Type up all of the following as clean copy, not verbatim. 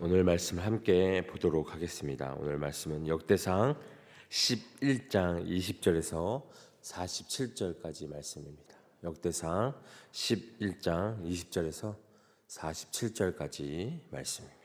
오늘 말씀 함께 보도록 하겠습니다. 오늘 말씀은 역대상 11장 20절에서 47절까지 말씀입니다. 역대상 11장 20절에서 47절까지 말씀입니다.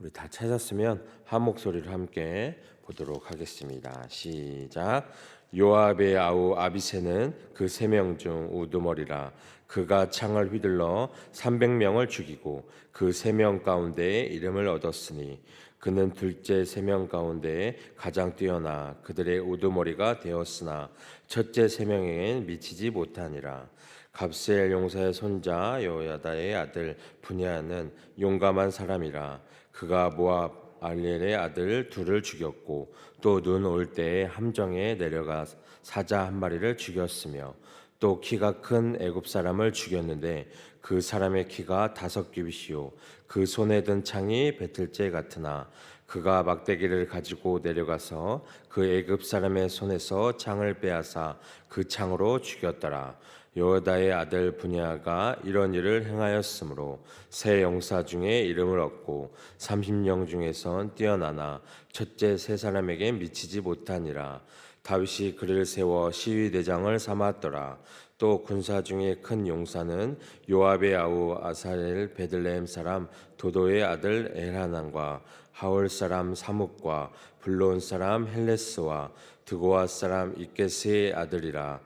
우리 다 찾았으면 한 목소리로 함께 보도록 하겠습니다. 시작. 요압의 아우 아비새는 그 3명 중 우두머리라. 그가 창을 휘둘러 300명을 죽이고 그 3명 가운데에 이름을 얻었으니 그는 둘째 3명 가운데 가장 뛰어나 그들의 우두머리가 되었으나 첫째 3명에겐 미치지 못하니라. 갑세엘 용사의 손자 여호야다의 아들 분야는 용감한 사람이라. 그가 모압 알리엘의 아들 둘을 죽였고 또 눈 올 때에 함정에 내려가 사자 한 마리를 죽였으며 또 키가 큰 애굽 사람을 죽였는데 그 사람의 키가 5규빗이요 그 손에 든 창이 배틀째 같으나 그가 막대기를 가지고 내려가서 그 애굽 사람의 손에서 창을 빼앗아 그 창으로 죽였더라. 여호다의 아들 분야가 이런 일을 행하였으므로 세 용사 중에 이름을 얻고 30명 중에선 뛰어나나 첫째 3사람에게 미치지 못하니라. 다윗이 그를 세워 시위대장을 삼았더라. 또 군사 중에 큰 용사는 요압의 아우 아사엘 베들레헴 사람 도도의 아들 엘하난과 하올 사람 사뭇과 블론 사람 헬레스와 드고아 사람 이게스의 아들이라.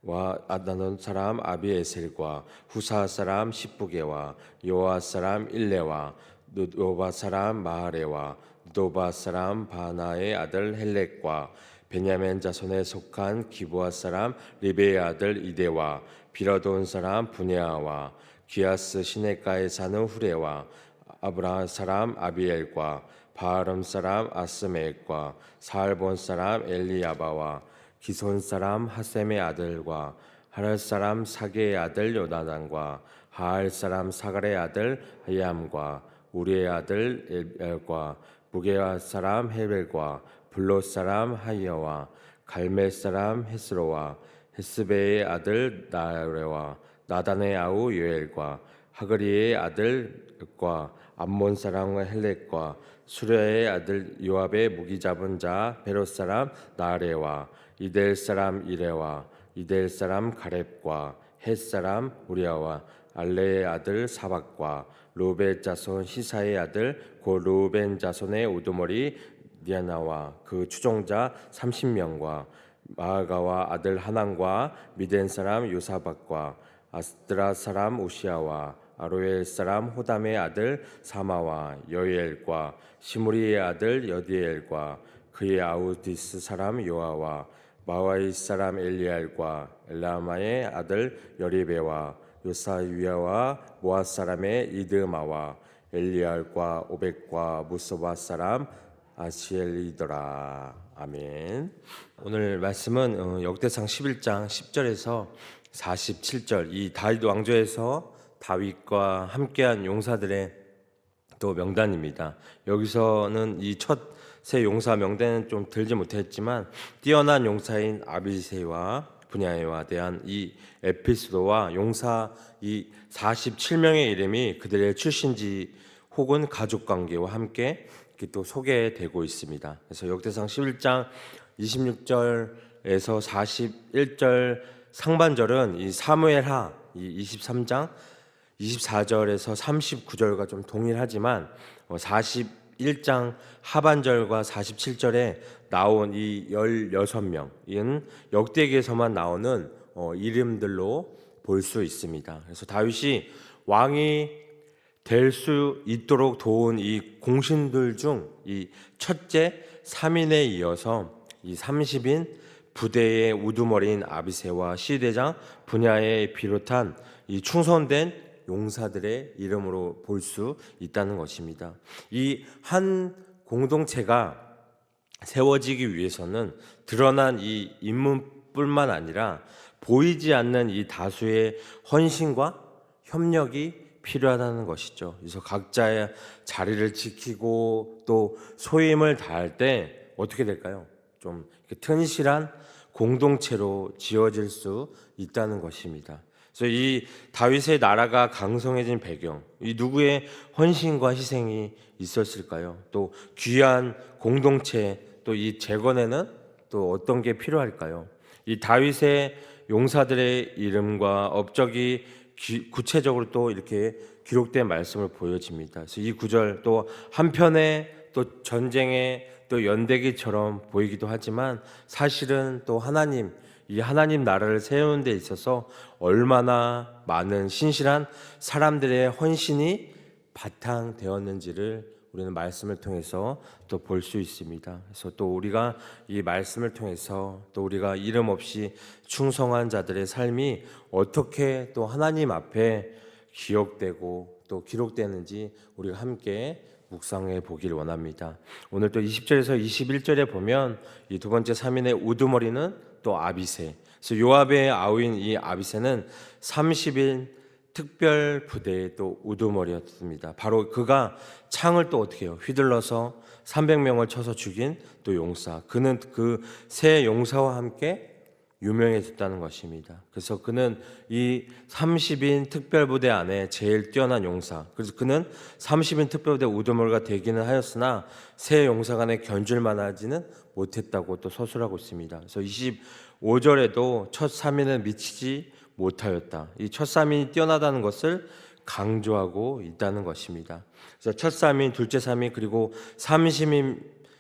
와 아다논 사람 아비에셀과 후사 사람 십부게와 요아 사람 일레와 노바 사람 마하레와 노바 사람 바나의 아들 헬렉과 베냐민 자손에 속한 기브아 사람 리베의 아들 이데와 비라돈 사람 분야와 기아스 시내가에 사는 후레와 아브라 사람 아비엘과 바하름 사람 아스메과 사알본 사람 엘리야바와 기손 사람 하셈의 아들과 하랄 사람 사게의 아들 요나단과 하알 사람 사갈의 아들 하얌과 우리의 아들 엘과 무게와 사람 헤벨과 블롯 사람 하이어와 갈멜 사람 헤스로와 헤스베의 아들 나레와 나단의 아우 요엘과 하그리의 아들과 암몬 사람과 헬렉과 수레의 아들 요압의 무기 잡은 자 베롯 사람 나레와 이델 사람 이레와 이델 사람 가렙과 헷 사람 우리아와 알레의 아들 사박과 루벤 자손 시사의 아들 고 루벤 자손의 우두머리 니아나와 그 추종자 30명과 마아가와 아들 하난과 미덴 사람 요사박과 아스드라 사람 우시아와 아로엘 사람 호담의 아들 사마와 여엘과 시므리의 아들 여디엘과 그의 아우디스 사람 요아와 마와이 사람 엘리알과 엘라마의 아들 여리베와 요사유야와 모아 사람의 이드마와 엘리알과 오벡과 무소바 사람 아시엘이더라. 아멘. 오늘 말씀은 역대상 11장 10절에서 47절 이 다윗 왕조에서 다윗과 함께한 용사들의 또 명단입니다. 여기서는 이 첫 세 용사 명단은 좀 들지 못했지만 뛰어난 용사인 아비새와 분야와 대한 이 에피소드와 용사 이 47명의 이름이 그들의 출신지 혹은 가족 관계와 함께 또 소개되고 있습니다. 그래서 역대상 11장 26절에서 41절 상반절은 이 사무엘하 이 23장 24절에서 39절과 좀 동일하지만 41장 하반절과 47절에 나온 이 16명은 역대기에서만 나오는 이름들로 볼 수 있습니다. 그래서 다윗이 왕이 될 수 있도록 도운 이 공신들 중 이 첫째 3인에 이어서 이 30인 부대의 우두머리인 아비새와 시대장 분야에 비롯한 이 충성된 용사들의 이름으로 볼 수 있다는 것입니다. 이 한 공동체가 세워지기 위해서는 드러난 이 인물뿐만 아니라 보이지 않는 이 다수의 헌신과 협력이 필요하다는 것이죠. 그래서 각자의 자리를 지키고 또 소임을 다할 때 어떻게 될까요? 좀 튼실한 공동체로 지어질 수 있다는 것입니다. 그래서 이 다윗의 나라가 강성해진 배경, 이 누구의 헌신과 희생이 있었을까요? 또 귀한 공동체, 또 이 재건에는 또 어떤 게 필요할까요? 이 다윗의 용사들의 이름과 업적이 구체적으로 또 이렇게 기록된 말씀을 보여집니다. 그래서 이 구절 또 한편에 또 전쟁의 또 연대기처럼 보이기도 하지만 사실은 또 하나님, 이 하나님 나라를 세우는 데 있어서 얼마나 많은 신실한 사람들의 헌신이 바탕되었는지를 우리는 말씀을 통해서 또 볼 수 있습니다. 그래서 또 우리가 이 말씀을 통해서 또 우리가 이름 없이 충성한 자들의 삶이 어떻게 또 하나님 앞에 기억되고 또 기록되는지 우리가 함께 묵상해 보길 원합니다. 오늘 또 20절에서 21절에 보면 이 두 번째 3인의 우두머리는 또 아비새. 그래서 요압의 아우인 이 아비새는 30인 특별 부대의 또 우두머리였습니다. 바로 그가 창을 또 어떻게 해요? 휘둘러서 300명을 쳐서 죽인 또 용사. 그는 그 세 용사와 함께 유명해졌다는 것입니다. 그래서 그는 이 30인 특별부대 안에 제일 뛰어난 용사. 그래서 그는 30인 특별부대 우두머리가 되기는 하였으나 세 용사 간에 견줄만하지는 못했다고 또 서술하고 있습니다. 그래서 25절에도 첫 3인은 미치지 못하였다. 이 첫 3인이 뛰어나다는 것을 강조하고 있다는 것입니다. 그래서 첫 3인, 둘째 3인, 그리고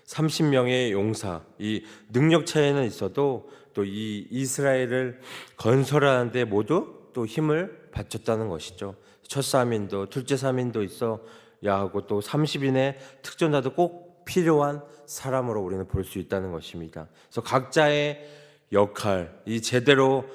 30명의 용사, 이 능력 차이는 있어도 또 이 이스라엘을 건설하는데 모두 또 힘을 바쳤다는 것이죠. 첫 3인도 둘째 3인도 있어야 하고 또 30인의 특전자도 꼭 필요한 사람으로 우리는 볼 수 있다는 것입니다. 그래서 각자의 역할, 이 제대로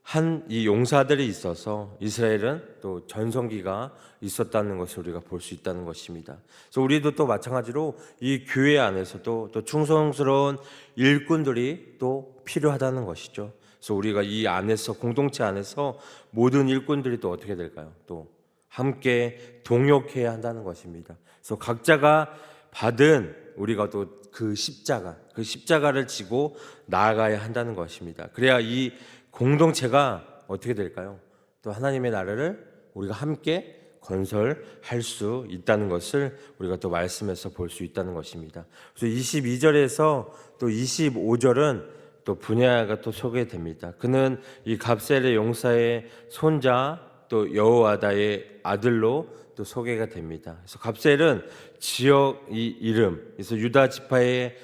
한 이 용사들이 있어서 이스라엘은 또 전성기가 있었다는 것을 우리가 볼 수 있다는 것입니다. 그래서 우리도 또 마찬가지로 이 교회 안에서도 또 충성스러운 일꾼들이 또 필요하다는 것이죠. 그래서 우리가 이 안에서 공동체 안에서 모든 일꾼들이 또 어떻게 될까요? 또 함께 동역해야 한다는 것입니다. 그래서 각자가 받은 우리가 또 그 십자가를 지고 나아가야 한다는 것입니다. 그래야 이 공동체가 어떻게 될까요? 또 하나님의 나라를 우리가 함께 건설할 수 있다는 것을 우리가 또 말씀에서 볼 수 있다는 것입니다. 그래서 22절에서 또 25절은 또 분야가 또 소개됩니다. 그는 이 갑셀의 용사의 손자 또 여호와다의 아들로 또 소개가 됩니다. 그래서 갑셀은 지역 이름, 그래서 유다 지파의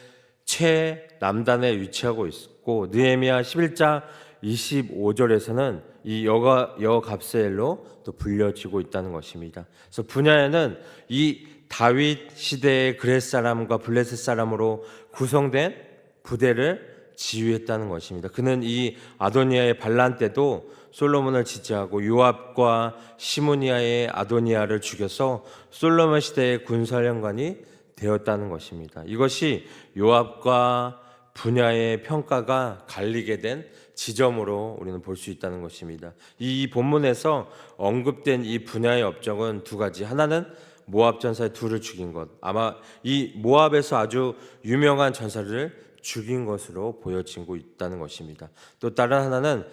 최남단에 위치하고 있고 느헤미야 11장 25절에서는 이 여갑셀로 또 불려지고 있다는 것입니다. 그래서 분야에는 이 다윗 시대의 그렛 사람과 블레셋 사람으로 구성된 부대를 지휘했다는 것입니다. 그는 이 아도니아의 반란 때도 솔로몬을 지지하고 요압과 시므니아의 아도니아를 죽여서 솔로몬 시대의 군사령관이 되었다는 것입니다. 이것이 요압과 분야의 평가가 갈리게 된 지점으로 우리는 볼 수 있다는 것입니다. 이 본문에서 언급된 이 분야의 업적은 두 가지. 하나는 모압 전사의 둘을 죽인 것. 아마 이 모압에서 아주 유명한 전사를 죽인 것으로 보여지고 있다는 것입니다. 또 다른 하나는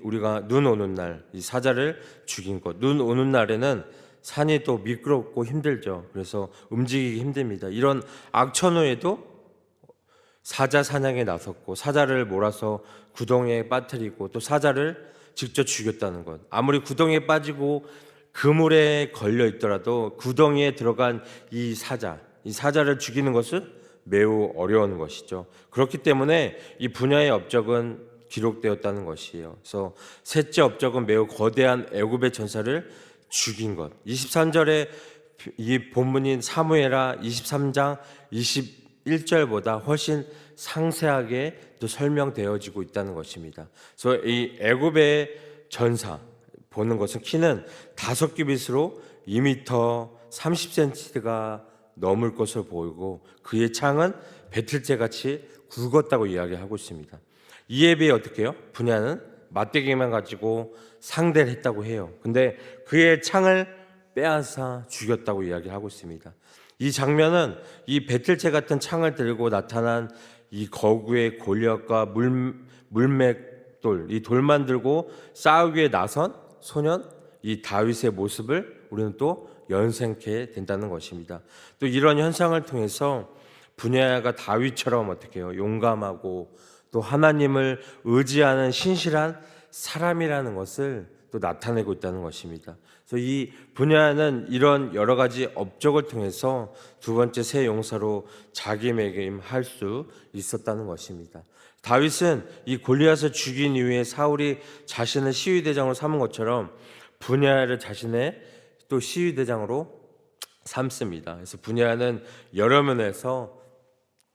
우리가 눈 오는 날 이 사자를 죽인 것. 눈 오는 날에는 산이 또 미끄럽고 힘들죠. 그래서 움직이기 힘듭니다. 이런 악천후에도 사자 사냥에 나섰고 사자를 몰아서 구덩이에 빠뜨리고 또 사자를 직접 죽였다는 것. 아무리 구덩이에 빠지고 그물에 걸려 있더라도 구덩이에 들어간 이 사자를 죽이는 것은 매우 어려운 것이죠. 그렇기 때문에 이 분야의 업적은 기록되었다는 것이에요. 그래서 셋째 업적은 매우 거대한 애굽의 전사를 죽인 것. 23절에 이 본문인 사무엘하 23장 21절보다 훨씬 상세하게 또 설명되어지고 있다는 것입니다. 그래서 이 애굽의 전사 보는 것은 키는 5규빗으로 2m 30cm가 넘을 것으로 보이고 그의 창은 배틀재 같이 굵었다고 이야기하고 있습니다. 이에 비해 어떻게 해요? 분야는 맞대기만 가지고 상대를 했다고 해요. 근데 그의 창을 빼앗아 죽였다고 이야기하고 있습니다. 이 장면은 이 배틀재 같은 창을 들고 나타난 이 거구의 골리앗과 물맥돌, 이 돌만 들고 싸우기에 나선 소년 이 다윗의 모습을 우리는 또 연상케 된다는 것입니다. 또 이런 현상을 통해서 분야가 다윗처럼 어떻게 해요? 용감하고 또 하나님을 의지하는 신실한 사람이라는 것을 또 나타내고 있다는 것입니다. 그래서 이 분야는 이런 여러 가지 업적을 통해서 두 번째 새 용사로 자기매김할 수 있었다는 것입니다. 다윗은 이 골리앗을 죽인 이후에 사울이 자신을 시위대장으로 삼은 것처럼 분야를 자신의 또 시위대장으로 삼습니다. 그래서 분야는 여러 면에서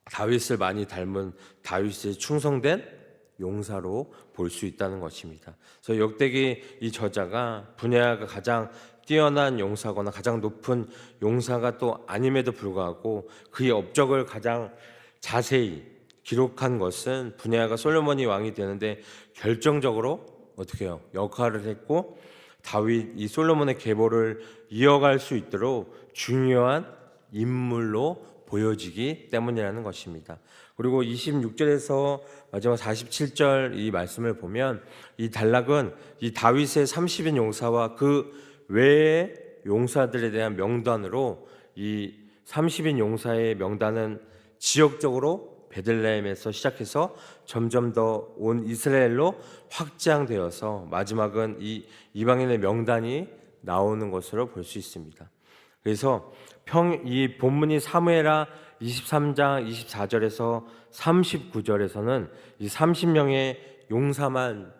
다윗을 많이 닮은 다윗의 충성된 용사로 볼 수 있다는 것입니다. 그래서 역대기 이 저자가 분야가 가장 뛰어난 용사거나 가장 높은 용사가 또 아님에도 불구하고 그의 업적을 가장 자세히 기록한 것은 분야가 솔로몬이 왕이 되는데 결정적으로 어떻게 해요? 역할을 했고 다윗 이 솔로몬의 계보를 이어갈 수 있도록 중요한 인물로 보여지기 때문이라는 것입니다. 그리고 26절에서 마지막 47절 이 말씀을 보면 이 단락은 이 다윗의 30인 용사와 그 외의 용사들에 대한 명단으로 이 30인 용사의 명단은 지역적으로 베들레헴에서 시작해서 점점 더 온 이스라엘로 확장되어서 마지막은 이 이방인의 명단이 나오는 것으로 볼 수 있습니다. 그래서 이 본문이 사무엘하 23장 24절에서 39절에서는 이 30명의 용사만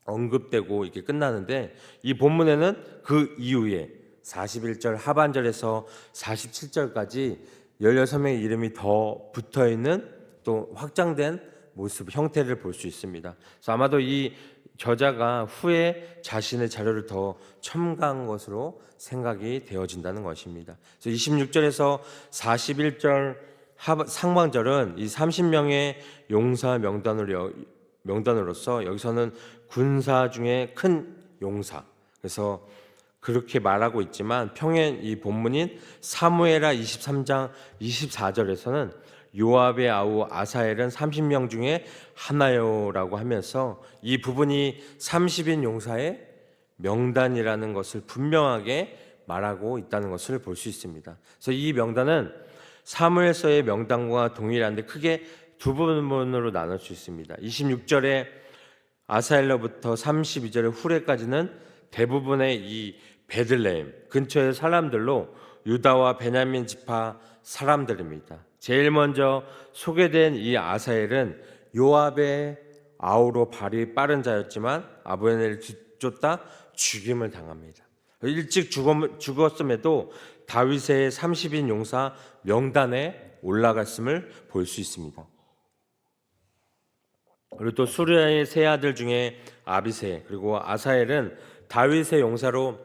언급되고 이렇게 끝나는데 이 본문에는 그 이후에 41절 하반절에서 47절까지 16명의 이름이 더 붙어 있는 또 확장된 모습 형태를 볼 수 있습니다. 그래서 아마도 이 저자가 후에 자신의 자료를 더 첨가한 것으로 생각이 되어진다는 것입니다. 그래서 26절에서 41절 상반절은 이 30명의 용사 명단으로서 여기서는 군사 중에 큰 용사, 그래서 그렇게 말하고 있지만 평행 이 본문인 사무엘하 23장 24절에서는 요압의 아우 아사엘은 30명 중에 하나요라고 하면서 이 부분이 30인 용사의 명단이라는 것을 분명하게 말하고 있다는 것을 볼 수 있습니다. 그래서 이 명단은 사무엘서의 명단과 동일한데 크게 두 부분으로 나눌 수 있습니다. 26절에 아사엘로부터 32절의 후레까지는 대부분의 이 베들레헴 근처의 사람들로 유다와 베냐민 지파 사람들입니다. 제일 먼저 소개된 이 아사엘은 요압의 아우로 발이 빠른 자였지만 아브넬을 쫓다 죽임을 당합니다. 일찍 죽었음에도 다윗의 30인 용사 명단에 올라갔음을 볼 수 있습니다. 그리고 또 수르야의 세 아들 중에 아비세 그리고 아사엘은 다윗의 용사로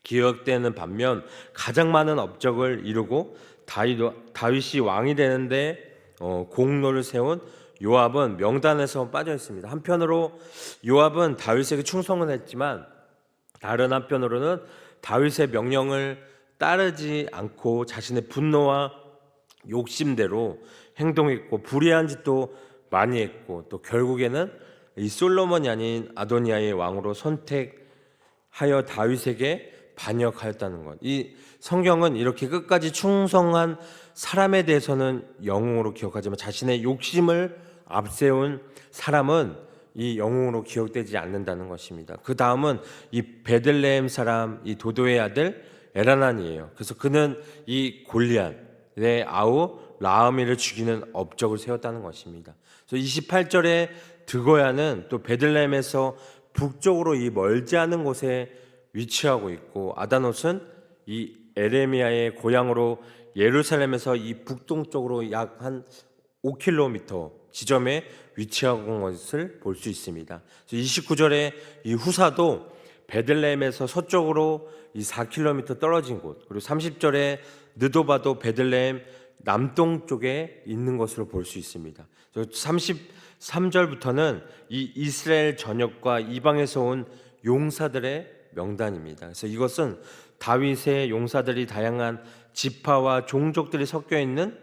기억되는 반면 가장 많은 업적을 이루고 다윗이 왕이 되는데 공로를 세운 요압은 명단에서 빠져 있습니다. 한편으로 요압은 다윗에게 충성은 했지만 다른 한편으로는 다윗의 명령을 따르지 않고 자신의 분노와 욕심대로 행동했고 불의한 짓도 많이 했고 또 결국에는 이 솔로몬이 아닌 아도니아의 왕으로 선택하여 다윗에게 반역하였다는 것. 이 성경은 이렇게 끝까지 충성한 사람에 대해서는 영웅으로 기억하지만 자신의 욕심을 앞세운 사람은 이 영웅으로 기억되지 않는다는 것입니다. 그 다음은 이 베들레헴 사람 이 도도의 아들 에라난이에요. 그래서 그는 이 골리앗의 아우 라흐미를 죽이는 업적을 세웠다는 것입니다. 그래서 28절에 드고야는 또 베들레헴에서 북쪽으로 이 멀지 않은 곳에 위치하고 있고 아다노스는 이 에레미야의 고향으로 예루살렘에서 이 북동쪽으로 약 한 5km 지점에 위치한 것을 볼 수 있습니다. 29절에 이 후사도 베들레헴에서 서쪽으로 이 4km 떨어진 곳, 그리고 30절에 느도바도 베들레헴 남동쪽에 있는 것으로 볼 수 있습니다. 33절부터는 이 이스라엘 전역과 이방에서 온 용사들의 명단입니다. 그래서 이것은 다윗의 용사들이 다양한 지파와 종족들이 섞여 있는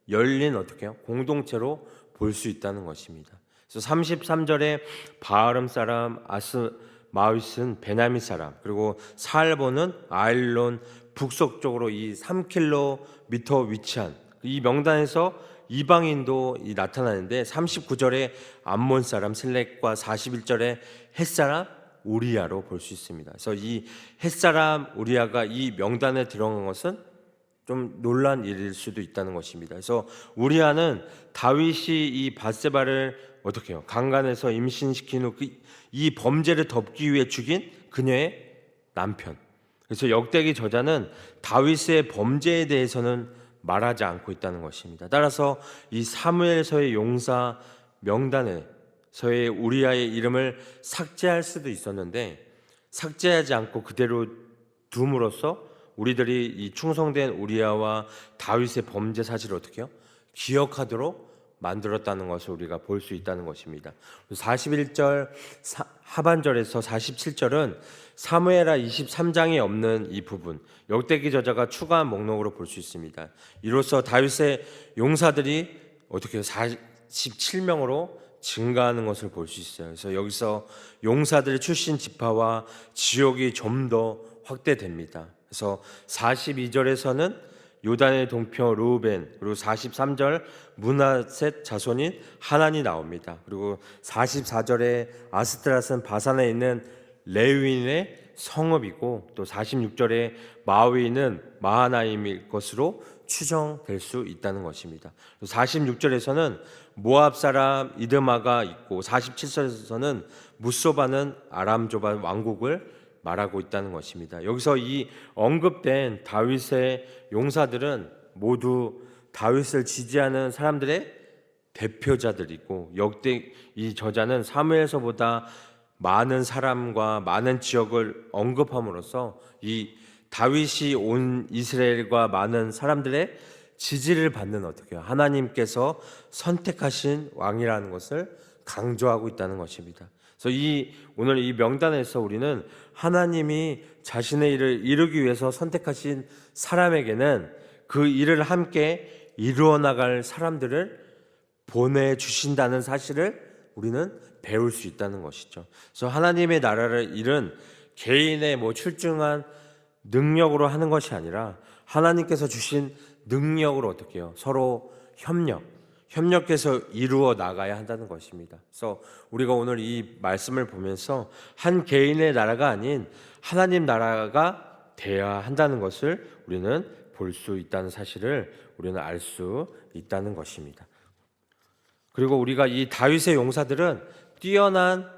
열린 어떻게 해요? 공동체로 볼 수 있다는 것입니다. 그래서 33절에 바하름 사람 마윗은 베냐민 사람, 그리고 살보는 아일론 북서쪽으로 이 3km 위치한 이 명단에서 이방인도 나타나는데 39절에 암몬 사람 슬렉과 41절에 헷사람 우리야로 볼 수 있습니다. 그래서 이 헷사람 우리야가 이 명단에 들어간 것은 좀 놀란 일일 수도 있다는 것입니다. 그래서 우리야는 다윗이 이 밧세바를 어떻게 해요? 강간해서 임신시킨 후 이 범죄를 덮기 위해 죽인 그녀의 남편. 그래서 역대기 저자는 다윗의 범죄에 대해서는 말하지 않고 있다는 것입니다. 따라서 이 사무엘서의 용사 명단에서의 우리아의 이름을 삭제할 수도 있었는데 삭제하지 않고 그대로 둠으로써 우리들이 이 충성된 우리아와 다윗의 범죄 사실을 어떻게 해요? 기억하도록 만들었다는 것을 우리가 볼 수 있다는 것입니다. 41절 하반절에서 47절은 사무엘하 23장에 없는 이 부분, 역대기 저자가 추가한 목록으로 볼 수 있습니다. 이로써 다윗의 용사들이 어떻게 47명으로 증가하는 것을 볼 수 있어요. 그래서 여기서 용사들의 출신 지파와 지역이 좀 더 확대됩니다. 그래서 42절에서는 요단의 동표 르우벤, 그리고 43절 므낫셋 자손인 하난이 나옵니다. 그리고 44절에 아스트랏은 바산에 있는 레위인의 성읍이고, 또 46절에 마위는 마하나임일 것으로 추정될 수 있다는 것입니다. 46절에서는 모압 사람 이드마가 있고, 47절에서는 무소바는 아람조바 왕국을 말하고 있다는 것입니다. 여기서 이 언급된 다윗의 용사들은 모두 다윗을 지지하는 사람들의 대표자들이고, 역대 이 저자는 사무엘서보다 많은 사람과 많은 지역을 언급함으로써 이 다윗이 온 이스라엘과 많은 사람들의 지지를 받는 어떻게 하나님께서 선택하신 왕이라는 것을 강조하고 있다는 것입니다. 그래서 오늘 이 명단에서 우리는 하나님이 자신의 일을 이루기 위해서 선택하신 사람에게는 그 일을 함께 이루어 나갈 사람들을 보내주신다는 사실을 우리는 배울 수 있다는 것이죠. 그래서 하나님의 나라를 일은 개인의 출중한 능력으로 하는 것이 아니라 하나님께서 주신 능력으로 어떻게 해요? 서로 협력해서 이루어 나가야 한다는 것입니다. 그래서 우리가 오늘 이 말씀을 보면서 한 개인의 나라가 아닌 하나님 나라가 돼야 한다는 것을 우리는 볼 수 있다는 사실을 우리는 알 수 있다는 것입니다. 그리고 우리가 이 다윗의 용사들은 뛰어난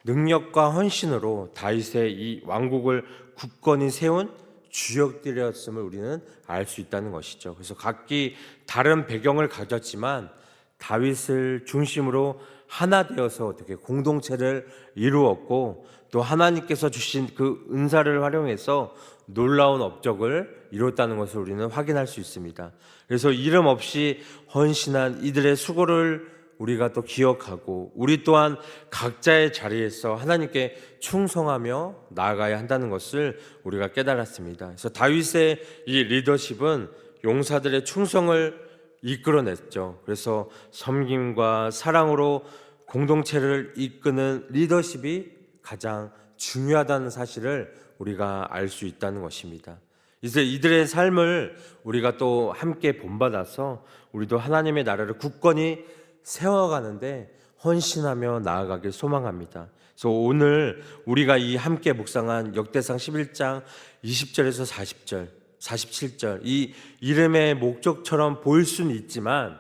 능력과 헌신으로 다윗의 이 왕국을 굳건히 세운 주역들이었음을 우리는 알 수 있다는 것이죠. 그래서 각기 다른 배경을 가졌지만 다윗을 중심으로 하나 되어서 어떻게 공동체를 이루었고, 또 하나님께서 주신 그 은사를 활용해서 놀라운 업적을 이뤘다는 것을 우리는 확인할 수 있습니다. 그래서 이름 없이 헌신한 이들의 수고를 우리가 또 기억하고, 우리 또한 각자의 자리에서 하나님께 충성하며 나아가야 한다는 것을 우리가 깨달았습니다. 그래서 다윗의 이 리더십은 용사들의 충성을 이끌어냈죠. 그래서 섬김과 사랑으로 공동체를 이끄는 리더십이 가장 중요하다는 사실을 우리가 알 수 있다는 것입니다. 이제 이들의 삶을 우리가 또 함께 본받아서 우리도 하나님의 나라를 굳건히 세워가는데 헌신하며 나아가길 소망합니다. 그래서 오늘 우리가 이 함께 묵상한 역대상 11장 20절에서 40절, 47절 이 이름의 목적처럼 보일 수는 있지만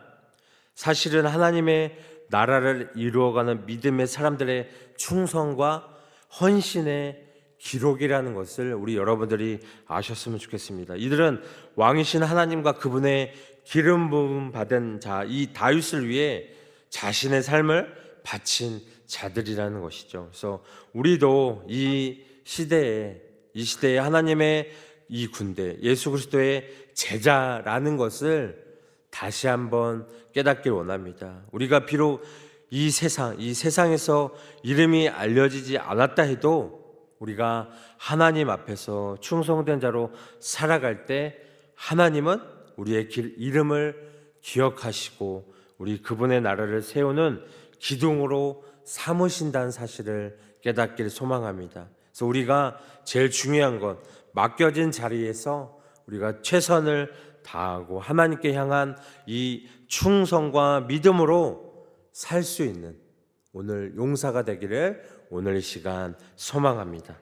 사실은 하나님의 나라를 이루어가는 믿음의 사람들의 충성과 헌신의 기록이라는 것을 우리 여러분들이 아셨으면 좋겠습니다. 이들은 왕이신 하나님과 그분의 기름 부음 받은 자, 이 다윗을 위해 자신의 삶을 바친 자들이라는 것이죠. 그래서 우리도 이 시대에 하나님의 이 군대, 예수 그리스도의 제자라는 것을 다시 한번 깨닫길 원합니다. 우리가 비록 이 세상에서 이름이 알려지지 않았다 해도 우리가 하나님 앞에서 충성된 자로 살아갈 때 하나님은 우리의 이름을 기억하시고 우리 그분의 나라를 세우는 기둥으로 삼으신다는 사실을 깨닫기를 소망합니다. 그래서 우리가 제일 중요한 것, 맡겨진 자리에서 우리가 최선을 다하고 하나님께 향한 이 충성과 믿음으로 살 수 있는 오늘 용사가 되기를 오늘 이 시간 소망합니다.